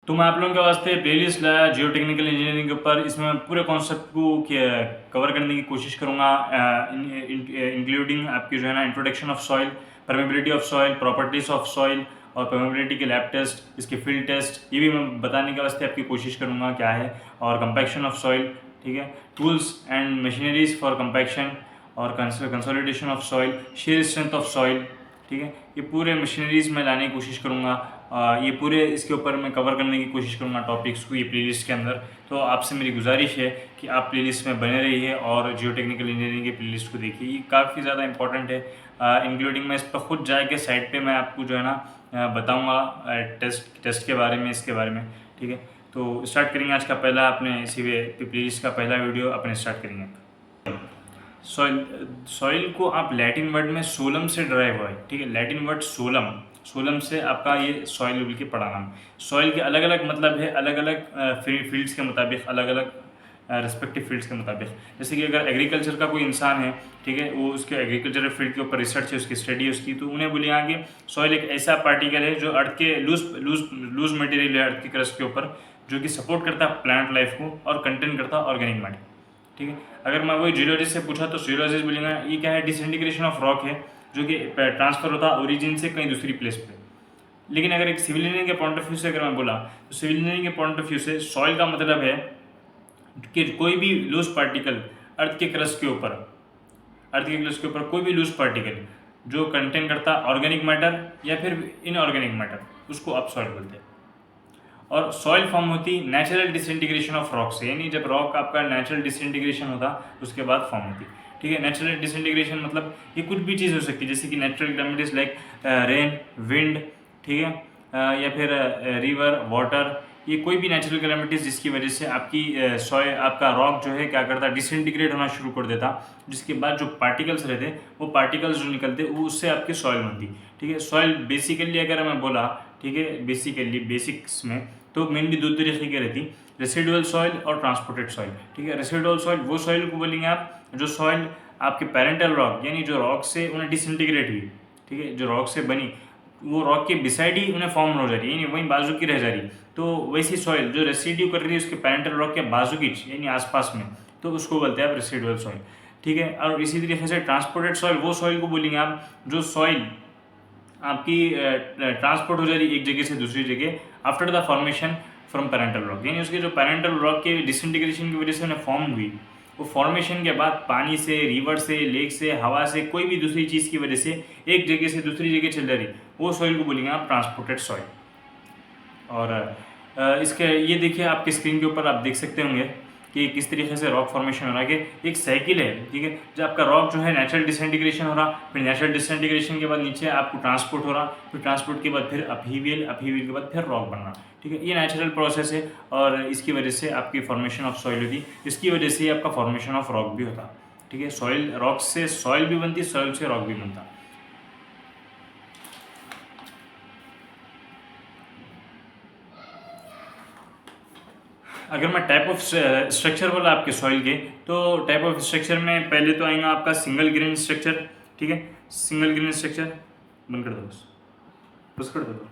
तो मैं आप लोगों के वास्ते प्लेलिस्ट लाया जियो टेक्निकल इंजीनियरिंग के ऊपर। इसमें मैं पूरे कॉन्सेप्ट को कवर करने की कोशिश करूँगा, इंक्लूडिंग आपकी जो है ना introduction of soil, permeability of soil, properties of soil और परमेबिलिटी के लैब टेस्ट, इसके फील्ड टेस्ट, ये भी मैं बताने के वास्ते आपकी कोशिश करूँगा क्या है, और कंपैक्शन ऑफ सॉइल, ठीक है, tools and machineries for compaction और consolidation of soil, shear strength of soil, ठीक है, ये पूरे मशीनरीज में लाने की कोशिश करूँगा। ये पूरे इसके ऊपर मैं कवर करने की कोशिश करूँगा टॉपिक्स को ये प्लेलिस्ट के अंदर। तो आपसे मेरी गुजारिश है कि आप प्लेलिस्ट में बने रहिए और जियो टेक्निकल इंजीनियरिंग की प्लेलिस्ट को देखिए, ये काफ़ी ज़्यादा इंपॉर्टेंट है। इंक्लूडिंग मैं इस पर खुद जाके साइट पे मैं आपको जो है ना बताऊँगा टेस्ट के बारे में, इसके बारे में, ठीक है। तो स्टार्ट करेंगे आज का पहला अपने इसी प्लेलिस्ट का पहला वीडियो अपने स्टार्ट करेंगे। सॉइल को आप लैटिन वर्ड में सोलम से ड्राइव हुआ है, ठीक है, लैटिन वर्ड सोलम, सोलम से आपका ये सॉइल बोल के पढ़ा नाम। सॉइल के अलग अलग मतलब है, अलग अलग फील्ड्स के मुताबिक, अलग अलग रिस्पेक्टिव फील्ड्स के मुताबिक। जैसे कि अगर एग्रीकल्चर का कोई इंसान है, ठीक है, वो उसके एग्रीकल्चर फील्ड के ऊपर रिसर्च है, उसकी स्टडी है उसकी, तो उन्हें बोले यहाँ कि सॉइल एक ऐसा पार्टिकल है जो अर्थ के लूज मटेरियल है अर्थ की क्रस्ट के ऊपर, जो कि सपोर्ट करता है प्लांट लाइफ को और कंटेन करता है ऑर्गेनिक मैटर, ठीक है। अगर मैं वही जियोलॉजिस्ट से पूछा तो जियोलॉजिस्ट बोलेंगे ये क्या है, डिसइंटीग्रेशन ऑफ रॉक है जो कि ट्रांसफर होता है ओरिजिन से कहीं दूसरी प्लेस पे। लेकिन अगर एक सिविल इंजीनियरिंग के पॉइंट ऑफ व्यू से अगर मैं बोला तो सिविल इंजीनियरिंग के पॉइंट ऑफ व्यू से सॉइल का मतलब है कि कोई भी लूज पार्टिकल अर्थ के क्रस्ट के ऊपर, अर्थ के क्रस्ट के ऊपर कोई भी लूज पार्टिकल जो कंटेन करता ऑर्गेनिक मैटर या फिर इनऑर्गेनिक मैटर, उसको आप सॉइल बोलते हैं। और सॉइल फॉर्म होती नेचुरल डिसइंटीग्रेशन ऑफ रॉक से, यानी जब रॉक आपका नेचुरल डिसइंटीग्रेशन होता उसके बाद फॉर्म होती, ठीक है। नेचुरल डिसइंटीग्रेशन मतलब ये कुछ भी चीज़ हो सकती है, जैसे कि natural calamities like rain, wind, ठीक है, या फिर रिवर, वाटर, ये कोई भी नेचुरल कैलेमिटीज जिसकी वजह से आपकी सॉइल, आपका रॉक जो है क्या करता, डिसइंटीग्रेट होना शुरू कर देता, जिसके बाद जो पार्टिकल्स रहते वो पार्टिकल्स जो निकलते वो उससे आपकी सॉइल बनती, ठीक है। सॉइल बेसिकली अगर मैं बोला, ठीक है, बेसिकली बेसिक्स में तो मेनली दो तरीके की रहती, रेसिडुअल सॉइल और ट्रांसपोर्टेड सॉइल, ठीक है। रेसिडुअल सॉइल वो सॉइल को बोलेंगे आप जो सॉइल आपके पेरेंटल रॉक, यानी जो रॉक से उन्हें डिसइंटीग्रेट हुई, ठीक है, जो रॉक से बनी वो रॉक के बिसाइड ही उन्हें फॉर्म हो जा रही है, यानी वहीं बाजू की रह जा रही, तो वैसी सॉइल जो रेसिड्यू कर रही है उसके पेरेंटल रॉक के बाजू की यानी आसपास में, तो उसको बोलते हैं आप रेसिडुअल सॉइल, ठीक है। और इसी तरीके से ट्रांसपोर्टेड सॉइल वो सॉइल को बोलेंगे आप जो सॉइल आपकी ट्रांसपोर्ट हो जा रही एक जगह से दूसरी जगह after the formation from parental rock, यानी उसके जो पेरेंटल रॉक के डिसइंटीग्रेशन की वजह से उन्हें फॉर्म हुई, वो फॉर्मेशन के बाद पानी से, रिवर से, लेक से, हवा से, कोई भी दूसरी चीज़ की वजह से एक जगह से दूसरी जगह चल जा रही, वो सॉइल को बोलेंगे आप ट्रांसपोर्टेड सॉइल। और इसके ये देखिए आपके स्क्रीन के ऊपर आप देख सकते होंगे कि किस तरीके से रॉक फॉर्मेशन हो रहा है, कि एक साइकिल है, ठीक है, जब आपका रॉक जो है नेचुरल डिसइंटीग्रेशन हो रहा, फिर नेचुरल डिसइंटीग्रेशन के बाद नीचे आपको ट्रांसपोर्ट हो रहा, फिर ट्रांसपोर्ट के बाद फिर अपहीवियल, अपहीवियल के बाद फिर रॉक बनना, ठीक है। ये नेचुरल प्रोसेस है और इसकी वजह से आपकी फॉर्मेशन ऑफ सॉइल होती, इसकी वजह से आपका फॉर्मेशन ऑफ रॉक भी होता, ठीक है। सॉइल, रॉक से सॉइल भी बनती, सॉइल से रॉक भी बनता। अगर मैं टाइप ऑफ स्ट्रक्चर बोला आपके सॉइल के, तो टाइप ऑफ स्ट्रक्चर में पहले तो आएगा आपका सिंगल ग्रेन स्ट्रक्चर, ठीक है, सिंगल ग्रेन स्ट्रक्चर। बंद कर दो, बस कर दो।